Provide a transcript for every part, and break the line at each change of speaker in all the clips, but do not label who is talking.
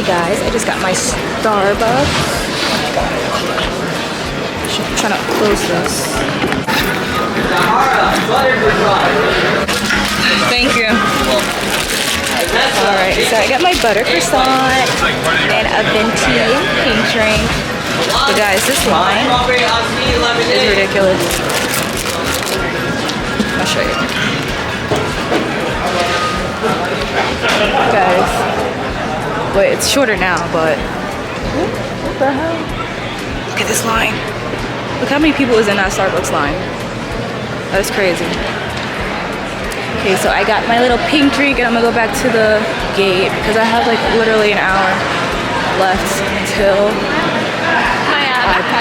guys, I just got my Starbucks. I'm trying to close this. Thank you. Alright, so I got my butter croissant and a venti pink drink. But guys, this line is ridiculous. I'll show you. Guys, wait, it's shorter now, but what the hell? Look at this line. Look how many people is in that Starbucks line. That is crazy. Okay, so I got my little pink drink and I'm gonna go back to the gate because I have like literally an hour left until I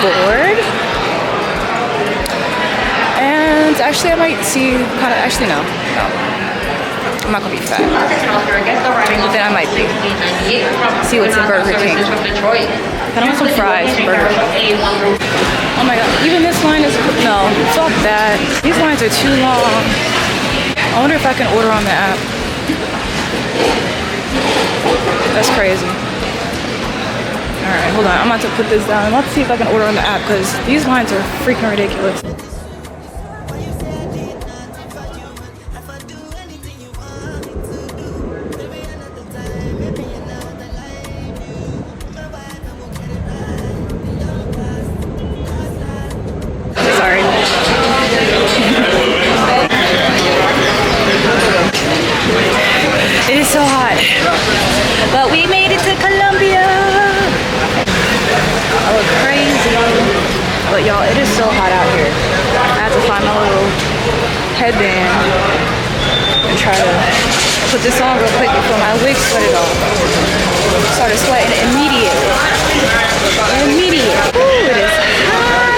board. And actually I might see kind of, actually no. I'm not gonna be fat. But then I might see what's in Burger King. I want some fries from Burger King. Oh my god, even this line is, no, it's not bad. These lines are too long. I wonder if I can order on the app. That's crazy. Alright, hold on. I'm about to put this down. Let's see if I can order on the app because these lines are freaking ridiculous. Sorry. It is so hot, but we made it to Colombia. I look crazy, but y'all, it is so hot out here. I have to find my little headband and try to put this on real quick before my wig sweated off. Started sweating immediately. Ooh, it is hot.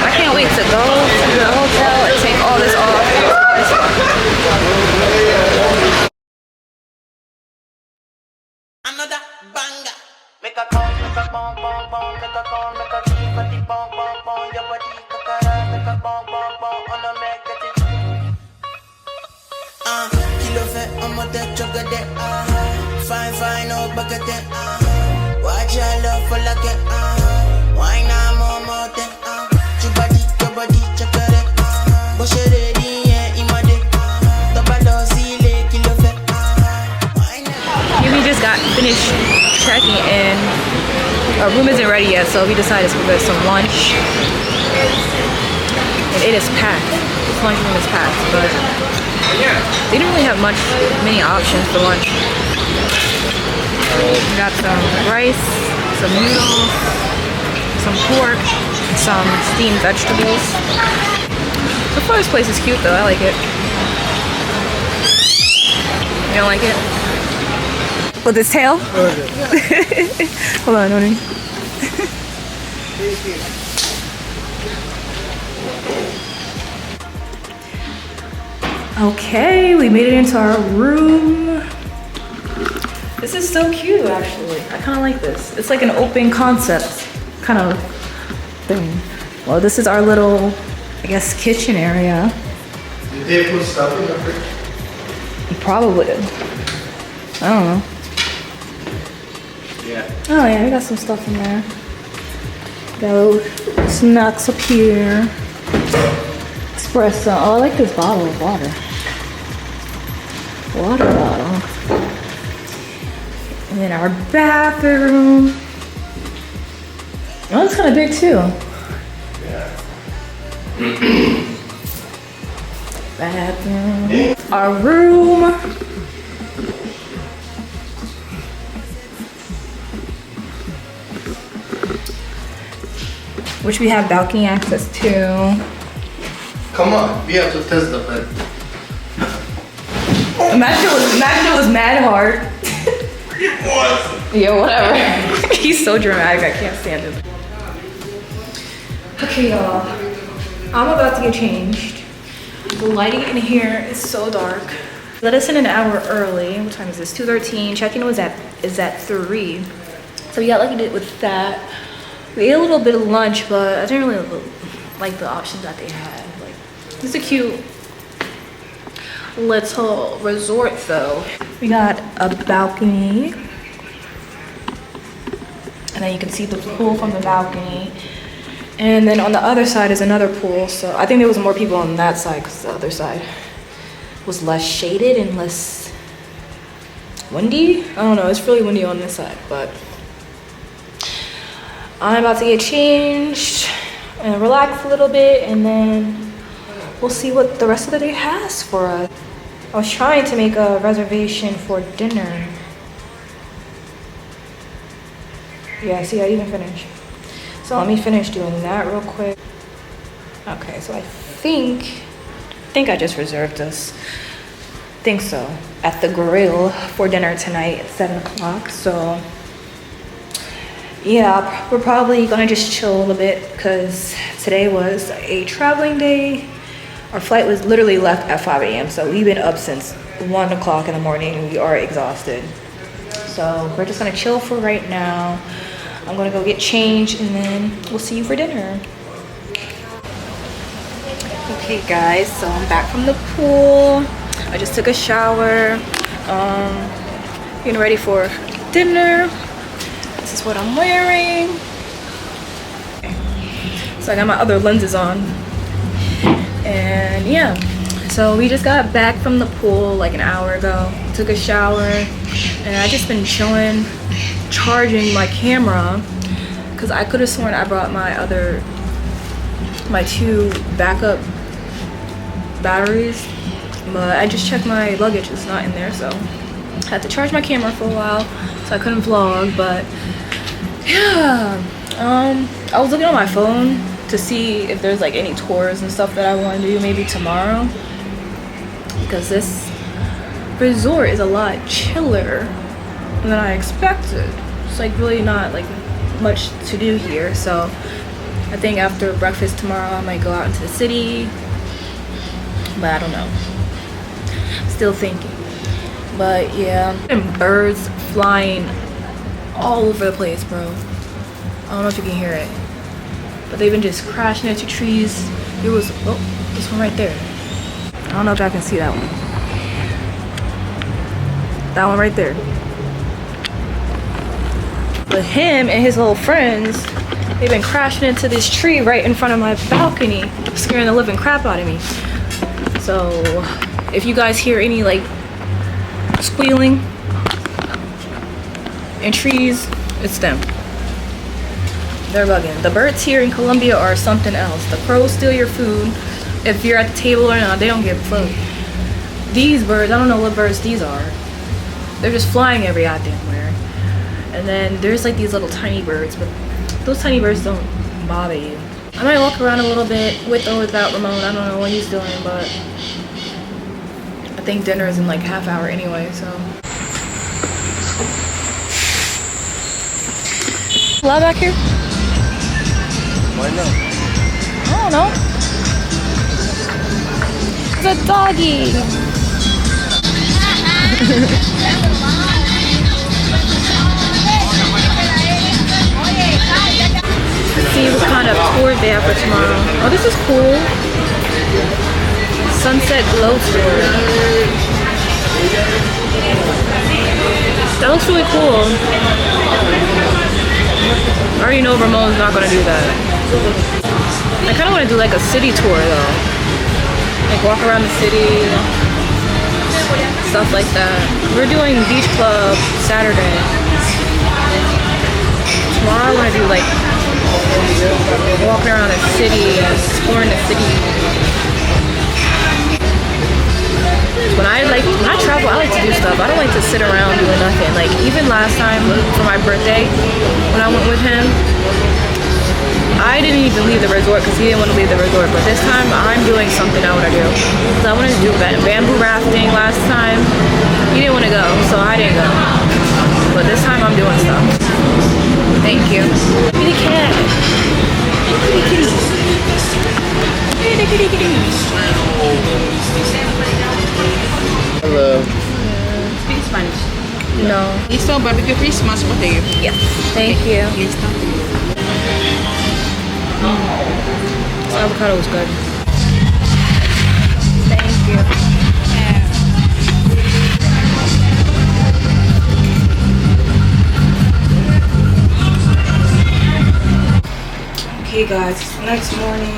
I can't wait to go to the hotel and take all this off.
Another banger. Make a call, make a bomb, bomb, bomb, make a call, make a keep a deep bomb, bomb, bomb, your body kakara, make a bomb, bomb, bomb, on a make it. Kilo fe, I'm a dead chocolate, fine, fine, no bucket, watch your love for like it, why not more, your body, chocolate, bush it ready, yeah, imade, double dozy, kilo fe,
We just got finished checking in. Our room isn't ready yet, so we decided to get some lunch. And it is packed. This lunch room is packed, but they didn't really have many options for lunch. We got some rice, some noodles, some pork, some steamed vegetables. So far, this place is cute though. I like it. You don't like it? With his tail? Hold on, Noni. Okay, we made it into our room. This is so cute, actually. I kind of like this. It's like an open concept kind of thing. Well, this is our little, I guess, kitchen area.
Did they put stuff in the fridge?
Probably did. I don't know.
Yeah.
Oh yeah, we got some stuff in there. Got little snacks up here. Espresso. Oh, I like this bottle of water. Water bottle. And then our bathroom. Oh, it's kind of big too.
Yeah.
Bathroom. Our room. Which we have balcony access to.
Come on, we have to test the bed.
Imagine it was mad hard.
What?
Yeah, whatever. He's so dramatic, I can't stand him. Okay, y'all. I'm about to get changed. The lighting in here is so dark. Let us in an hour early. What time is this? 2:13. Check-in is at 3. So we got lucky with that. We ate a little bit of lunch, but I didn't really like the options that they had. Like, it's a cute little resort though. We got a balcony. then you can see the pool from the balcony. And then on the other side is another pool. So I think there was more people on that side because the other side was less shaded and less windy. I don't know, it's really windy on this side, but I'm about to get changed and relax a little bit, and then we'll see what the rest of the day has for us. I was trying to make a reservation for dinner. Yeah, see, I didn't finish. So let me finish doing that real quick. Okay, so I think I just reserved this. Think so. At the grill for dinner tonight at 7 o'clock. So yeah, we're probably gonna just chill a little bit because today was a traveling day. Our flight was literally left at 5 a.m. So we've been up since 1 o'clock in the morning and we are exhausted. So we're just gonna chill for right now. I'm gonna go get changed and then we'll see you for dinner. Okay guys, so I'm back from the pool. I just took a shower, getting ready for dinner. This is what I'm wearing. Okay. So I got my other lenses on. And yeah, so we just got back from the pool like an hour ago. Took a shower and I just been chilling, charging my camera because I could have sworn I brought my 2 backup batteries, but I just checked my luggage, it's not in there, so I had to charge my camera for a while, so I couldn't vlog. But yeah, I was looking on my phone to see if there's like any tours and stuff that I want to do maybe tomorrow, because this resort is a lot chiller than I expected. It's like really not like much to do here, so I think after breakfast tomorrow I might go out into the city, but I don't know, still thinking. But yeah, and birds flying all over the place, bro. I don't know if you can hear it, but they've been just crashing into trees. There was, oh, this one right there. I don't know if y'all can see that one. That one right there. But him and his little friends, they've been crashing into this tree right in front of my balcony, scaring the living crap out of me. So if you guys hear any like squealing and trees, it's them. They're bugging. The birds here in Colombia are something else. The crows steal your food. If you're at the table or not, they don't give a fuck. These birds, I don't know what birds these are. They're just flying every goddamn where. And then there's like these little tiny birds, but those tiny birds don't bother you. I might walk around a little bit with or without Ramon. I don't know what he's doing, but I think dinner is in like half hour anyway, so. Loud back here?
Why not?
I don't know. It's a doggy. Let's see what kind of tours they have for tomorrow. Oh, this is cool. Sunset glow tour. That looks really cool. I already know Ramon's not gonna do that. I kind of want to do like a city tour though. Like walk around the city, stuff like that. We're doing beach club Saturday. Tomorrow I want to do like walking around the city, exploring the city. When I travel, I like to do stuff. I don't like to sit around doing nothing. Like even last time for my birthday, when I went with him, I didn't even leave the resort because he didn't want to leave the resort. But this time, I'm doing something I want to do. So I wanted to do bamboo rafting last time. He didn't want to go, so I didn't go. But this time, I'm doing stuff. Thank you. Kitty cat. Kitty kitty. Kitty kitty kitty.
Hello.
Speak Spanish.
No.
Listo, barbecue fish, mashed potato.
Yes. Thank you.
Listo.
This avocado was good. Thank you. Okay guys, next morning,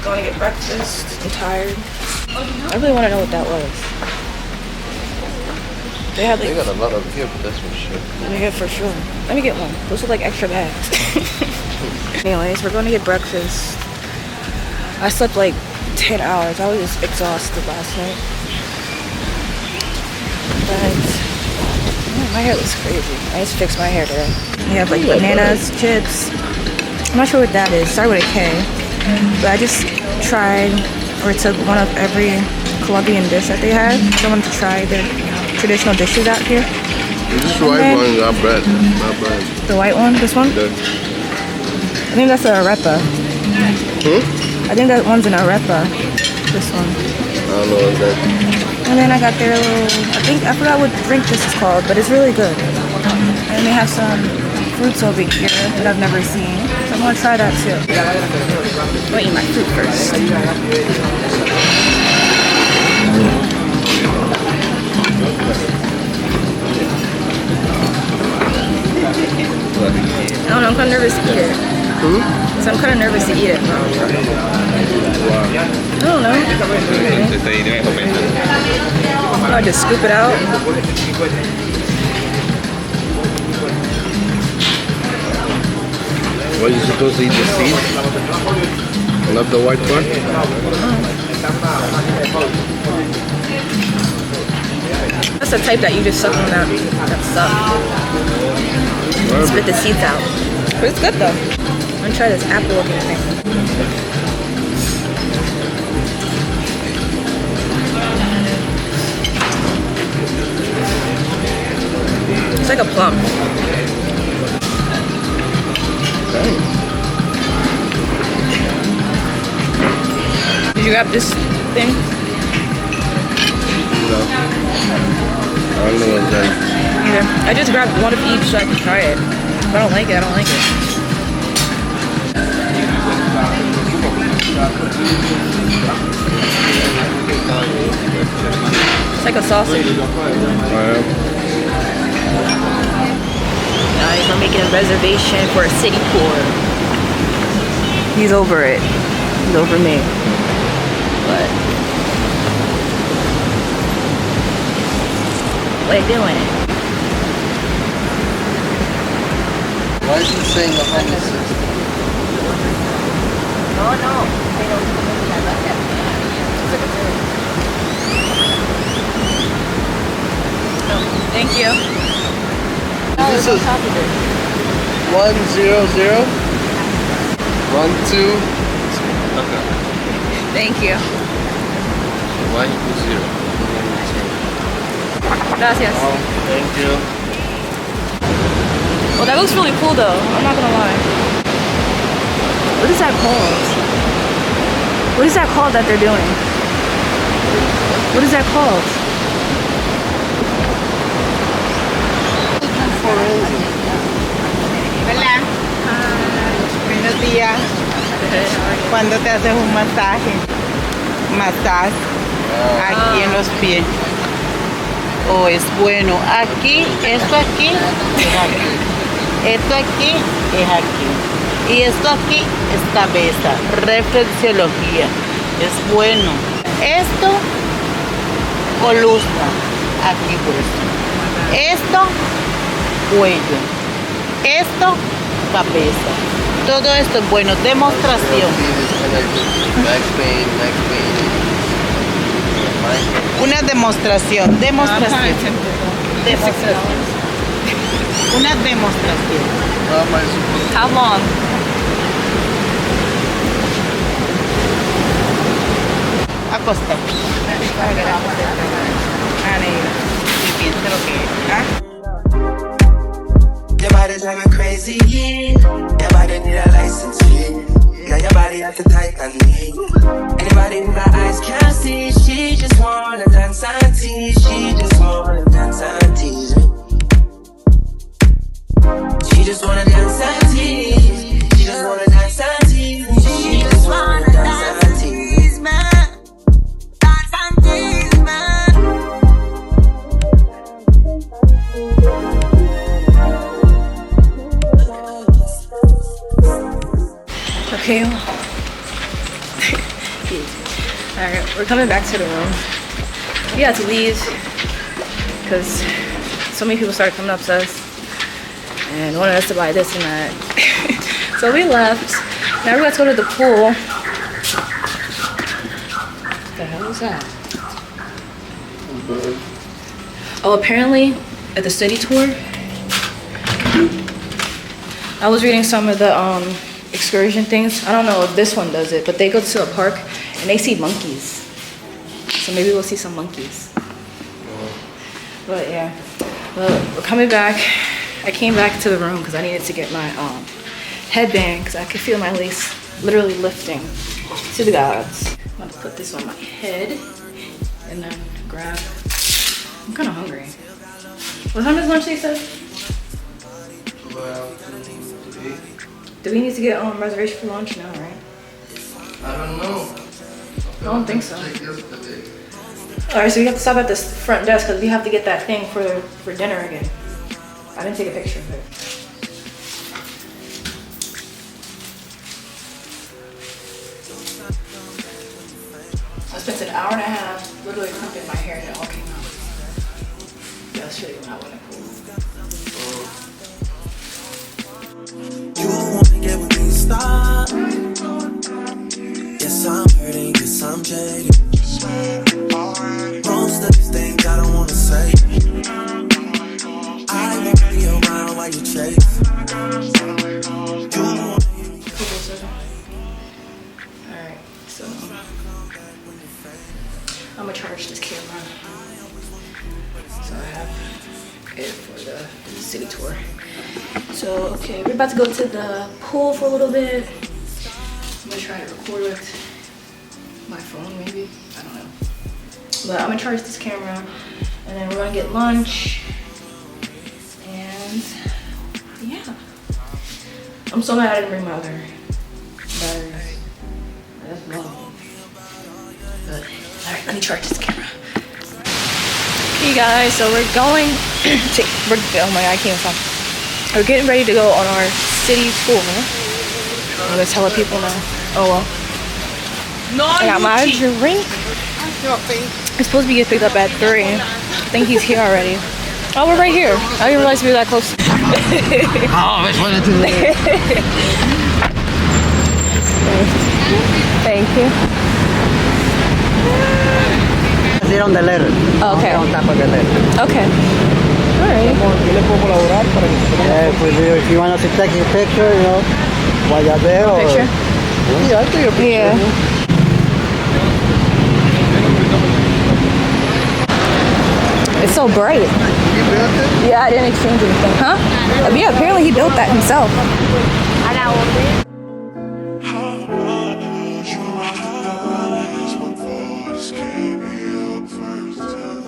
going to get breakfast. I'm tired. I really want to know what that was. They had like...
They got a lot of here, but that's for sure.
Yeah, for sure. Let me get one. Those look like extra bags. Anyways, we're going to get breakfast. I slept like 10 hours. I was just exhausted last night. But my hair looks crazy. I just fixed my hair today. We have like bananas, chips. I'm not sure what that is. Started with a K. But I just tried or took one of every Colombian dish that they had. I wanted to try their traditional dishes out here.
This white one is not bad. Not bad.
The white one? This one?
Yeah.
I think that's a arepa. I think that one's an arepa. This one.
I don't know what that.
And then I got their little, I forgot what drink this is called, but it's really good. And they have some fruits over here that I've never seen. So I'm gonna try that too. I'm gonna eat my fruit first. I don't know, I'm kind of nervous to eat it. So I'm kind of nervous to eat it. I don't know. I just scoop it out.
What, you supposed to eat the seeds? Not the white part?
That's the type that you just suck on that suck. Spit the seeds out. But it's good though. I'm gonna try this apple looking thing. It's like a plum. Did you grab this thing?
No. I don't know what's that.
Either. I just grabbed one of each so I can try it. If I don't like it, I don't like it. It's like a sausage. Guys, we're making a reservation for a city tour. He's over it. He's over me. But we're doing it.
Why is he saying the homeless is?
No. Thank you.
This is 100. 12.
Thank you.
Why you put 0?
Gracias.
Oh, thank you.
Well, that looks really cool though. I'm not gonna lie. What is that called? What is that called that they're doing? What is that called?
Hola. Buenos días. ¿Cuándo te haces un masaje? Masaje aquí en los pies. Oh, es bueno. Aquí, esto aquí es aquí. Esto aquí es aquí. Y esto aquí es cabeza. Reflexiología. Es bueno. Esto, columna. Aquí pues. Esto, cuello. Esto, cabeza. Todo esto es bueno. Demostración.
Back pain, neck pain.
Una demostración. Demostración. Una demostración.
How long?
Acostar. Y piensa lo que es.
Your body's driving crazy, your body need a license, yeah. Your body have to tight and neat. Anybody who got eyes can't see. She just wanna dance and tease. She just wanna dance and tease. She just wanna dance and tease. She just wanna dance and tease. She just wanna dance and tease, man. Dance and tease, man.
Okay. Alright, we're coming back to the room. We had to leave because so many people started coming up to us and wanted us to buy this and that. So we left. Now we're about to go to the pool. What the hell is that? Oh, apparently at the city tour, I was reading some of the excursion things. I don't know if this one does it, but they go to a park and they see monkeys. So maybe we'll see some monkeys. But yeah, well, we're coming back. I came back to the room because I needed to get my headband because I could feel my lace literally lifting to the gods. I'm gonna put this on my head and then grab. I'm kind of hungry. What time is lunch, they said? Do we need to get reservation for lunch now, right?
I don't know.
I don't think so. Alright, so we have to stop at this front desk because we have to get that thing for dinner again. I didn't take a picture of it. I spent an hour and a half literally crimping my hair and it all came out. That's really when I went to pool.
You wanna get with me, stop. Yes, I'm hurting, yes, I'm jaded. Most of these things I don't wanna say. I won't be around while you chase.
Alright, so I'm gonna charge this camera. So I have it for the city tour. So, okay, we're about to go to the pool for a little bit. I'm gonna try to record with my phone, maybe. I don't know. But I'm gonna charge this camera, and then we're gonna get lunch. And yeah, I'm so mad I didn't bring my other batteries. That's wrong. But alright, let me charge this camera. Okay, guys, so we're going to. Oh my god, I can't stop. We're getting ready to go on our city tour. I'm gonna tell the people now. Oh well.
No,
I got my drink. It's supposed to be picked up at 3. I think he's here already. Oh, we're right here. I didn't realize we were that close. Thank you.
Sit on the letter.
Okay.
On top of the letter.
Okay. All right.
If you want us to take a picture, you know, while you're there. Or,
Picture?
Yeah, I'll take a picture.
Yeah. It's so bright. Yeah, I didn't exchange anything. Huh? Yeah, apparently he built that himself.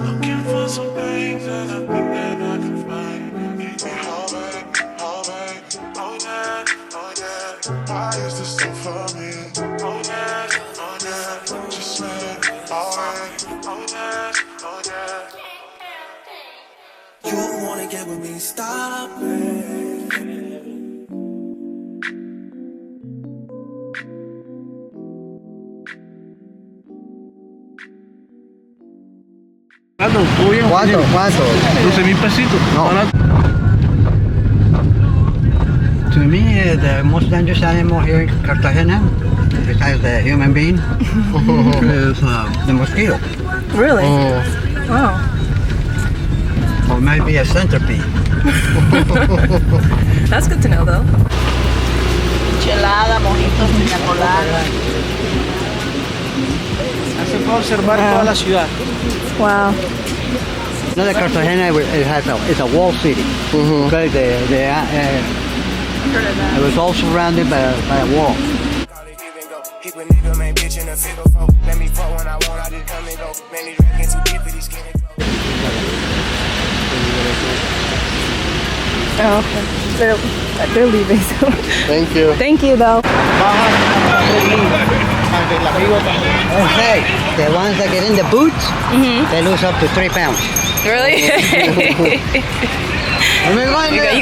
Looking for some things that I think that I can find. Oh yeah. Why is this so funny? Oh yeah. Just let alright. Oh yeah. You wanna get with me? Stop it.
¿Cuánto?
12,000 pesitos.
No. To me, the most dangerous animal here in Cartagena, besides the human being, is the mosquito.
Really? Wow.
Or maybe a centipede.
That's good to know, though.
Chelada, mojitos, piña colada.
Hace para observar toda la ciudad.
Wow.
Another Cartagena, it's a wall city. Okay, it was all surrounded by a wall.
Keep a nigga, man, bitch in a figure four. Let me fuck when I want, I just come and go. Man, these records too deep for these skinny clothes.
Oh, okay. They're leaving, so.
Thank you.
Thank you, though.
Okay, the ones that get in the boots, they lose up to 3 pounds.
Really? You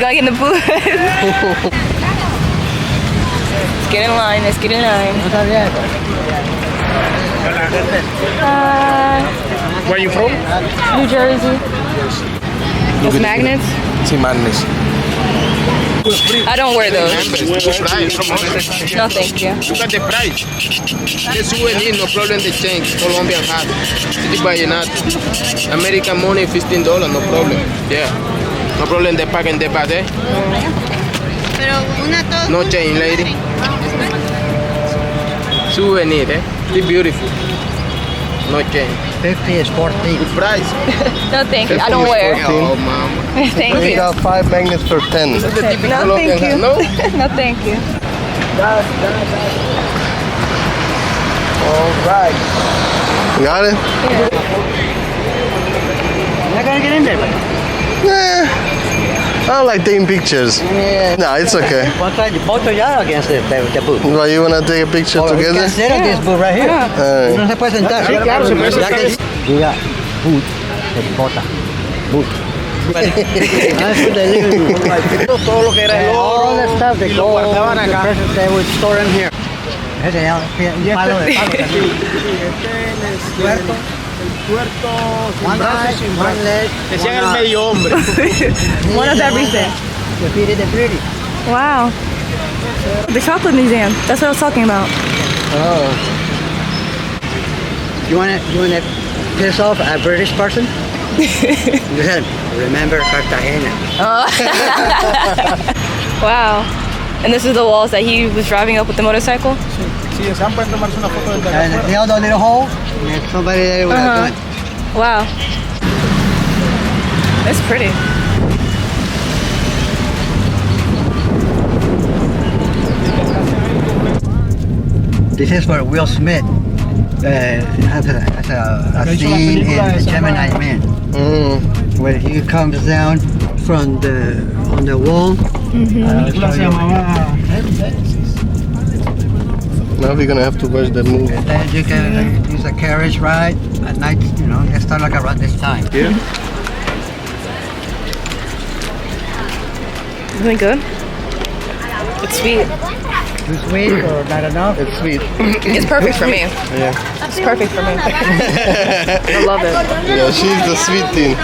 gotta get in the booth. Let's get in line. Let's get in line.
Where are you from?
New Jersey. Those magnets?
Sí, magnets.
I don't wear those.
Price.
No, thank you.
Look at the price. The souvenir, no problem the change. Colombian hat. City vallenato. American money, $15, no problem. Yeah. No problem the pack and the bag, eh? No change, lady. Souvenir, eh? It's beautiful. No change.
50 is 14.
Good price.
No, thank you. I don't wear.
Oh, mama.
Thank
We
you.
got 5 magnets for 10.
That's the typical
No,
Colombian
thank
hat,
you.
no?
No, thank you.
All right.
Got it?
You're not gonna get in there, buddy.
Nah. I don't like taking pictures.
Yeah.
No, it's okay.
One side, the both of y'all against the booth.
Well, you wanna take a picture
Oh, we
together?
can sit at this booth right here.
Alright.
No se puede sentar.
Sí, claro, se puede sentar.
Diga, boot, el bota, boot. That's what they live.
Todo lo que era el
All the stuff they
y lo
go,
guardaban
the
acá.
presents they would store in here. Ese ya, un palo de palo también. Puerto. One eye, one leg,
Decían
one
el
arm.
medio hombre.
One of everything.
Defeated the beauty.
Wow. The chocolate museum. That's what I was talking about.
Oh. You wanna piss off a British person? You said, remember Cartagena.
Wow. And this is the walls that he was driving up with the motorcycle?
Si desean pueden tomarse una foto desde
And
afuera.
the other little hole, there's somebody there with a gun.
Wow. It's pretty.
This is where Will Smith has a scene in Gemini Man, where he comes down from on the wall.
Now we're gonna have to watch that movie.
Then you can use a carriage ride at night. You know, it starts like around this time.
Yeah.
Isn't it good? It's sweet.
Too sweet or not enough?
It's sweet.
It's perfect for me.
Yeah.
It's perfect for me. I love it.
Yeah, she's the sweet thing.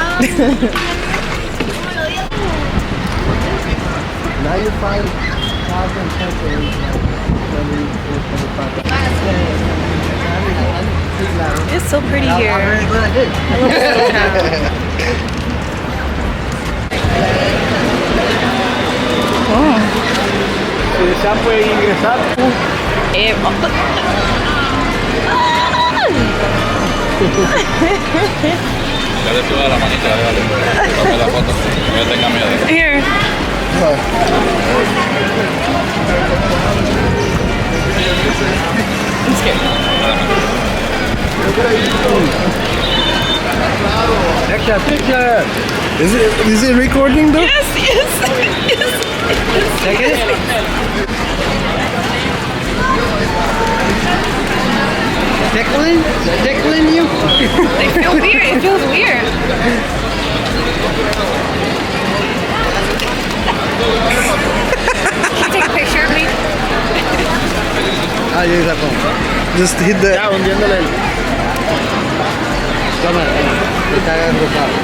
Now you find thousand pesos.
It's so pretty here.
Very good, I did.
I love this town.
Si desean pueden ingresar.
Dale toda la manita, dale. Tome la foto. No tenga miedo.
Here. I'm scared.
Picture, picture.
Is it recording though?
Yes.
Take it. Tickling you?
They feel weird. It feels weird. Can you take a picture of me?
I'll use that phone.
Just hit the.
Ya, hundiéndole el.
Cámara, está agrupado.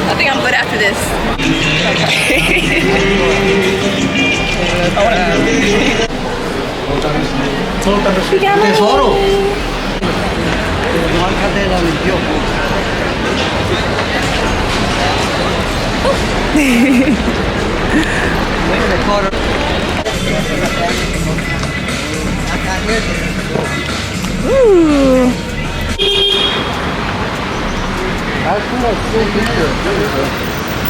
I think I'm good after this.
Tesoro. No alcancé la limpió.
Ooh.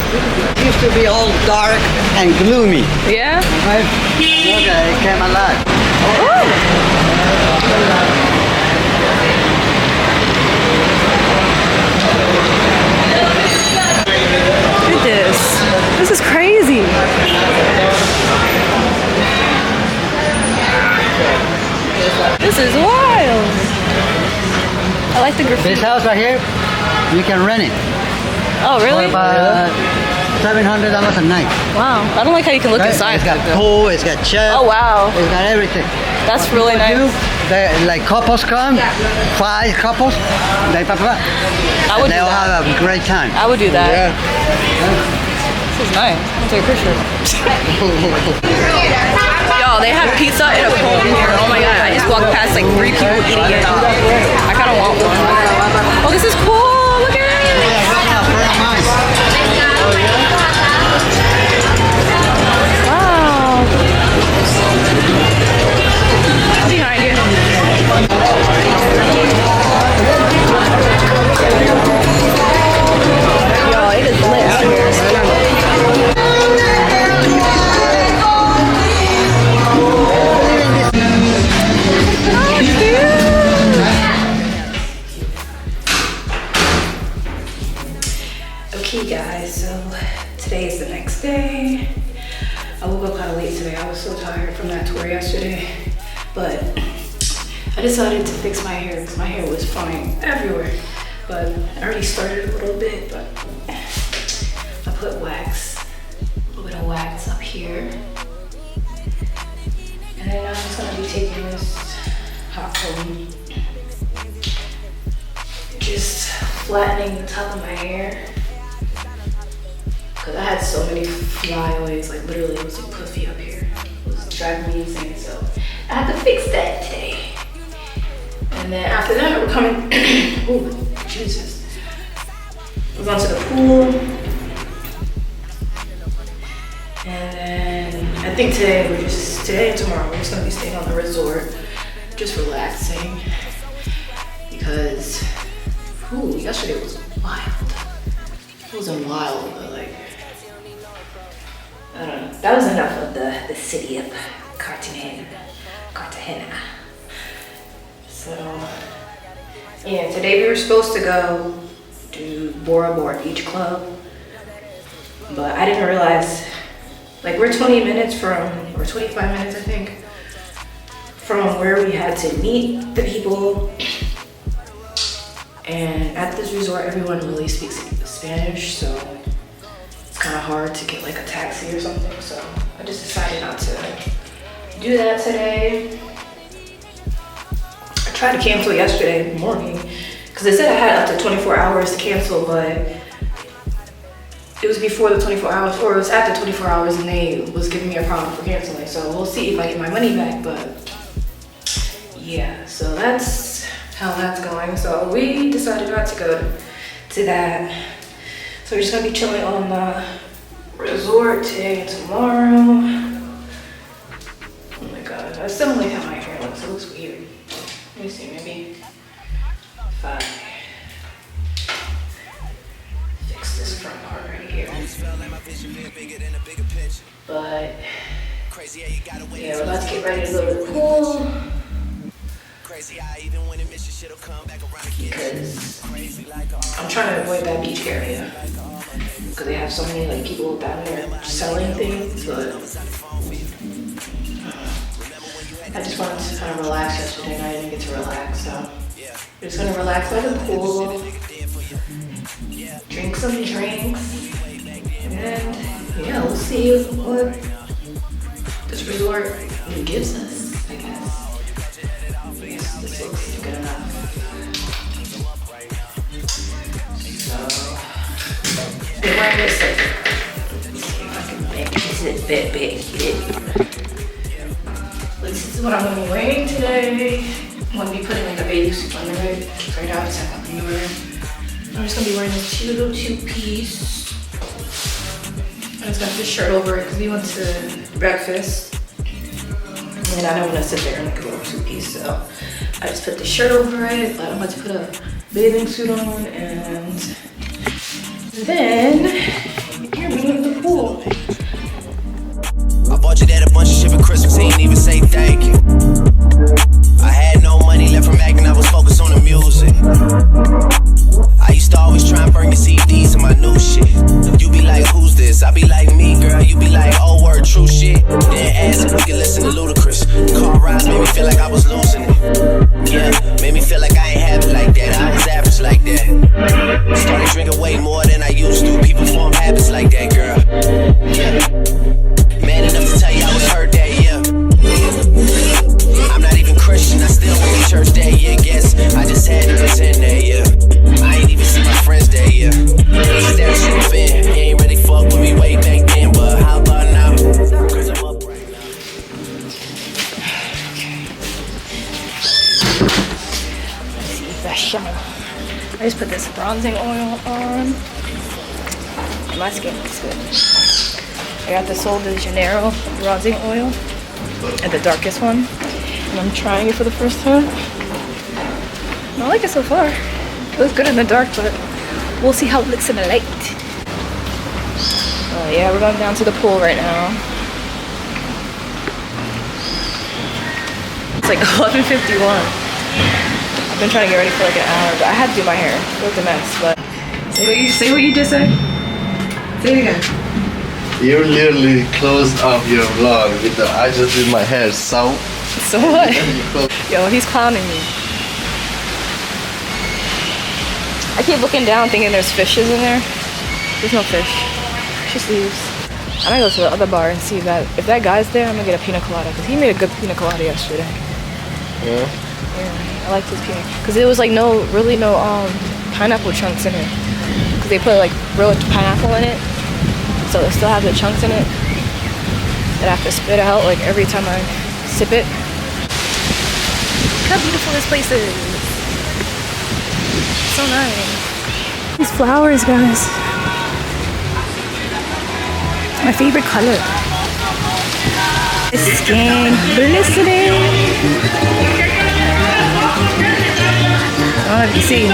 It used to be all dark and gloomy.
Yeah?
Right? Look, it came alive.
Look at this. This is crazy. This is wild. I like the graffiti.
This house right here, you can rent it
Oh, really?
for about $700 a night.
Wow. I don't like how you can look
Right?
inside.
It's got pool, it's got chef,
Oh, wow.
it's got everything.
That's really
What
nice.
do, like couples come, 5 couples, they
I would do
they'll
that.
have a great time.
I would do that.
Yeah.
This is nice. I'll take a picture. Y'all, they have pizza in a cone here. Oh my god. I just walked past like 3 people eating it. I kind of want one. Oh, this is cool. Look at it. Wow. Behind you. Y'all, it is lit out here. Okay guys, so today is the next day. I woke up kind of late today. I was so tired from that tour yesterday, but I decided to fix my hair because my hair was fine everywhere. But I already started a little bit, but I put wax, a little bit of wax up here. And then I'm just gonna be taking this hot comb, just flattening the top of my hair. Cause I had so many flyaways, like literally it was like puffy up here. It was driving me insane, so I had to fix that today. And then after that, we're coming, ooh, Jesus. We're going to the pool. And then I think today and tomorrow, we're just gonna be staying on the resort, just relaxing. Because, ooh, yesterday was wild. It wasn't wild, but like, I don't know. That was enough of the city of Cartagena. So, yeah, today we were supposed to go to Bora Bora Beach Club, but I didn't realize, like we're 20 minutes from, or 25 minutes I think, from where we had to meet the people. And at this resort, everyone really speaks Spanish, so it's kind of hard to get like a taxi or something. So I just decided not to do that today. I tried to cancel yesterday morning because they said I had up to 24 hours to cancel, but it was before the 24 hours, or it was after 24 hours, and they was giving me a problem for canceling. So we'll see if I get my money back, but yeah, so that's how that's going. So we decided not to go to that. So we're just gonna be chilling on the resort today and tomorrow. Oh my god, I still don't like how my hair looks. It looks weird. Let me see, maybe if I fix this front part right here. But yeah, we're about to get ready to go to the pool. Because I'm trying to avoid that beach area because they have so many like people down there selling things, but I just wanted to kind of relax yesterday and I didn't get to relax, so we're just gonna relax by the pool, drink some drinks, and yeah, we'll see what this resort gives us, I guess. This looks good enough. So, been wearing this. Let's see if I can make this bit big. This is what I'm gonna be wearing today. I'm gonna be putting like a bathing suit under it. Right now it's not gonna be wearing. I'm just gonna be wearing this cute little 2-piece. I just got this shirt over it because we went to breakfast. And I don't want to sit there in like a little 2-piece, so I just put the shirt over it, but I'm about to put a bathing suit on, and then here we go to the pool.
I bought you that a bunch of shit for Christmas, ain't even say thank you. I had no money left from acting, I was focused on the music. I used to always try and burn your CDs to my new shit. You be like, who's this? I be like, me, girl. You be like, oh, word, true shit. Then ask if we can listen to Ludacris. Car rides made me feel like I was losing it. Yeah, made me feel like I ain't have it like that. I
just put this bronzing oil on. And my skin looks good. I got the Sol de Janeiro bronzing oil and the darkest one. And I'm trying it for the first time. I like it so far. It looks good in the dark, but we'll see how it looks in the light. Oh yeah, we're going down to the pool right now. It's like 11:51. I've been trying to get ready for like an hour, but I had to do my hair. It looked a mess, but say what you just said. Say it again.
You literally closed up your vlog with the I just did my hair, so
what? Yo, he's clowning me. I keep looking down thinking there's fishes in there. There's no fish. Just leaves. I'm gonna go to the other bar and see that if that guy's there, I'm gonna get a pina colada because he made a good pina colada yesterday.
yeah.
Yeah, I liked his pina because there was like no pineapple chunks in it because they put like real pineapple in it, so it still has the chunks in it. And I have to spit it out like every time I sip it. Look how beautiful this place is. So nice. These flowers, guys. My favorite color. Skin glistening. I don't know if you see.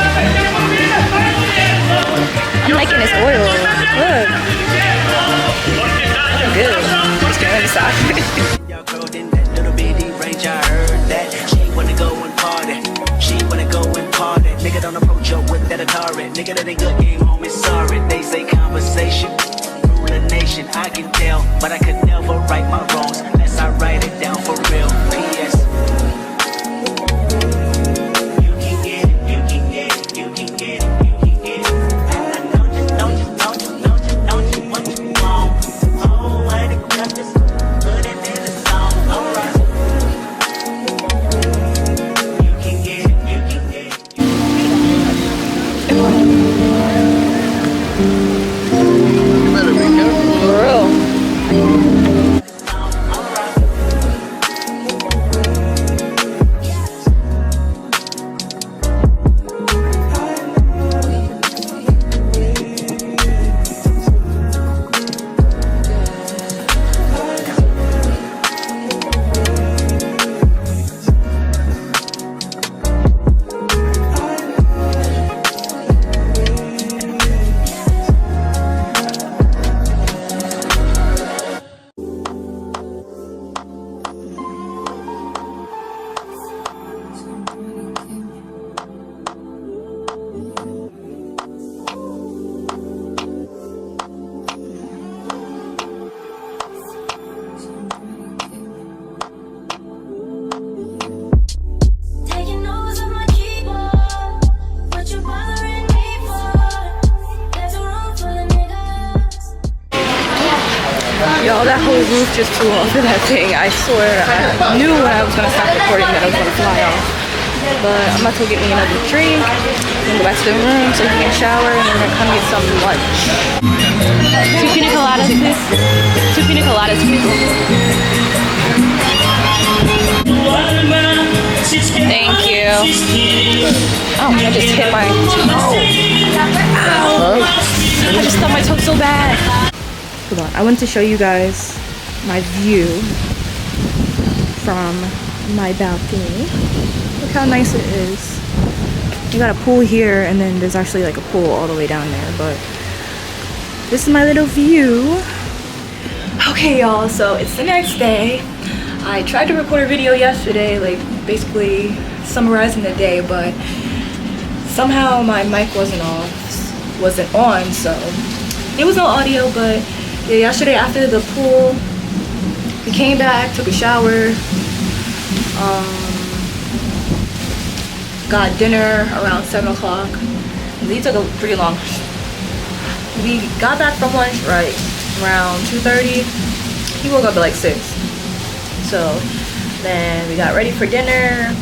I'm liking this oil. Look. Good. Just gonna stop.
Y'all girl in that little bitty range, I heard that. She wanna go and party. She wanna go and party. Nigga don't approach her with that Atari. Nigga that ain't good game, homie, sorry. They say conversation, rule a nation. I can tell, but I could never right my wrongs unless I write it down for real. P.S. You can get it, you can get it, you can get it, you can get it. And don't you what you want. Oh, I done got this, put it in the song, alright. You can get it, you can get it.
You better be careful.
For real.
Taking notes on my keyboard. What you bothering me for? There's a room full of niggas.
Y'all, that whole roof just flew off of that thing. I swear, I knew when I was gonna stop recording that I was gonna fly off. But I'm about to go get me another drink, and go back to the room so he can shower, and we're gonna come get some lunch. 2 pina coladas, please. 2 pina coladas, please. Thank you. Oh, I just hit my toe. Ow. I just stubbed my toe so bad. Hold on, I want to show you guys my view from my balcony. Look how nice it is. You got a pool here, and then there's actually like a pool all the way down there, but this is my little view. Okay, y'all, so it's the next day. I tried to record a video yesterday, like basically summarizing the day, but somehow my mic wasn't on, so there was no audio. But yeah, yesterday after the pool, we came back, took a shower, got dinner around 7 o'clock. These took a pretty long. We got back from lunch right around 2:30. He woke up at like 6. So then we got ready for dinner,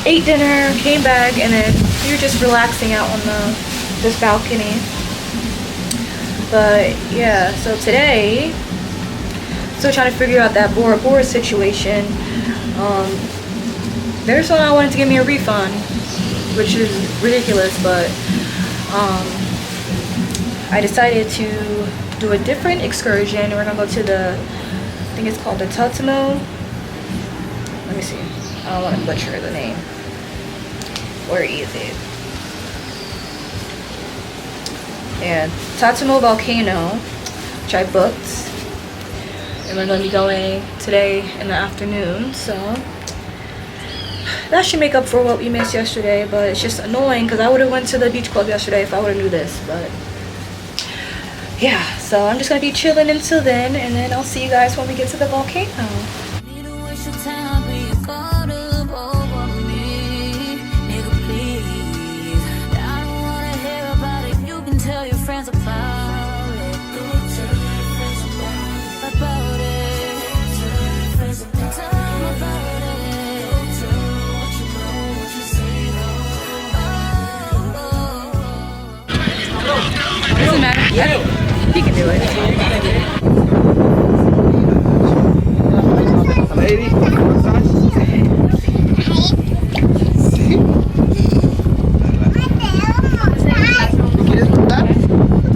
ate dinner, came back, and then we were just relaxing out on this balcony. But yeah, so today, still trying to figure out that Bora Bora situation. There's someone I wanted to give me a refund, which is ridiculous, but I decided to do a different excursion. We're gonna go to the, I think it's called the Getsamani. Let me see. I don't want to butcher the name. Where is it? And Getsamani Volcano, which I booked. And we're gonna be going today in the afternoon, so that should make up for what we missed yesterday. But it's just annoying because I would have went to the beach club yesterday if I would have knew this. But yeah, so I'm just gonna be chilling until then, and then I'll see you guys when we get to the volcano.
Need to waste your time, but you caught up over me. Nigga, please. I don't wanna hear about it. You can tell your friends about it. Go tell your friends about it. Tell your friends about it. Tell them about it. Go tell them what you know, what you see.
Doesn't matter. He can do it.
Lady, ¿quieres montar?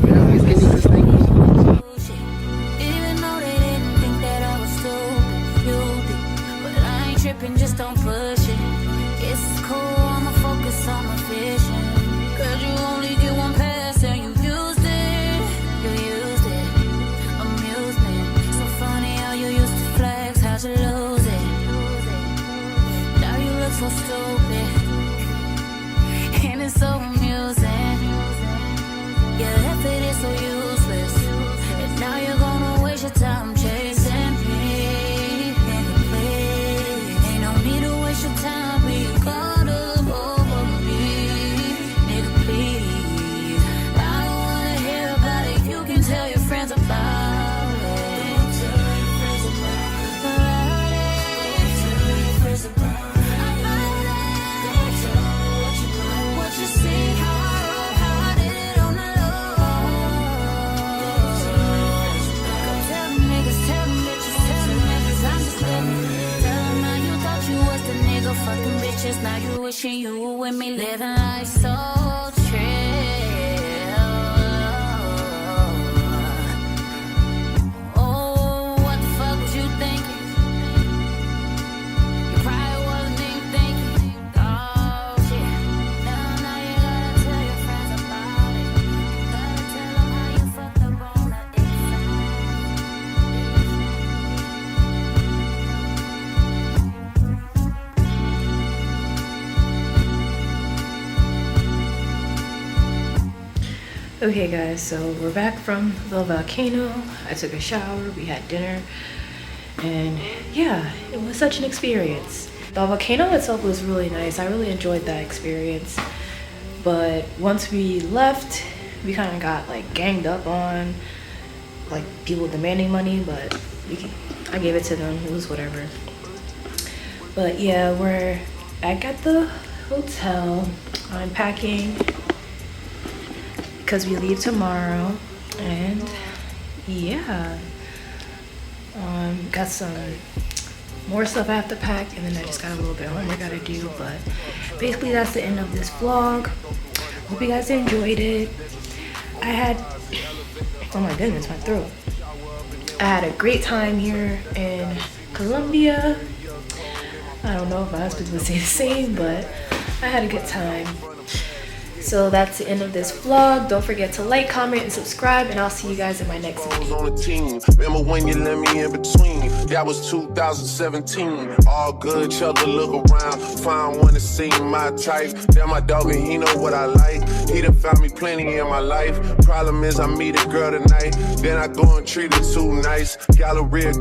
Pero es que ni se está
Even though they didn't think that I was stupid, but I ain't tripping, just don't push it. It's cool, I'ma focus on my vision. Cause you only get one pass and you used it. You used it, amusement. So funny how you used to flex, how'd you lose it? Now you look so stupid, and it's so amusing. Your effort is so useless, and now you're gonna waste your time chasing me. Nigga, please. Ain't no need to waste your time being caught up over me. Nigga, please. I don't wanna hear about it. You can tell your friends about it. Tell your friends about it. Tell your friends about it. Tell them what you know, what you see, how I wrote, how I did it on the low. Tell them niggas, tell them bitches, tell them niggas I'm just living. Tell them how you thought you was the nigga fucking bitches. Now you wishing you were with me, living life so trill. Oh, what the fuck was you thinking? You probably wasn't even thinking. Oh shit. Now you gotta tell your friends about it. Gotta tell them how you fucked up on that
Okay guys, so we're back from the volcano. I took a shower, we had dinner, and yeah, it was such an experience. The volcano itself was really nice. I really enjoyed that experience. But once we left, we kind of got like ganged up on, like people demanding money, but I gave it to them, it was whatever. But yeah, we're back at the hotel. I'm packing because we leave tomorrow, and yeah, got some more stuff I have to pack, and then I just got a little bit of homework I gotta do. But basically that's the end of this vlog. Hope you guys enjoyed it. Oh my goodness, my throat. I had a great time here in Colombia. I don't know if my husband would say the same, but I had a good time. So that's the end of this vlog. Don't forget to like, comment, and subscribe, and I'll see you guys in my next video.
On the team. Remember when you let me in between? That was 2017. All good, chuck a look around. Find one to see my type. That my dog and he know what I like. He done found me plenty in my life. Problem is I meet a girl tonight, then I go and treat her too nice. Galleria.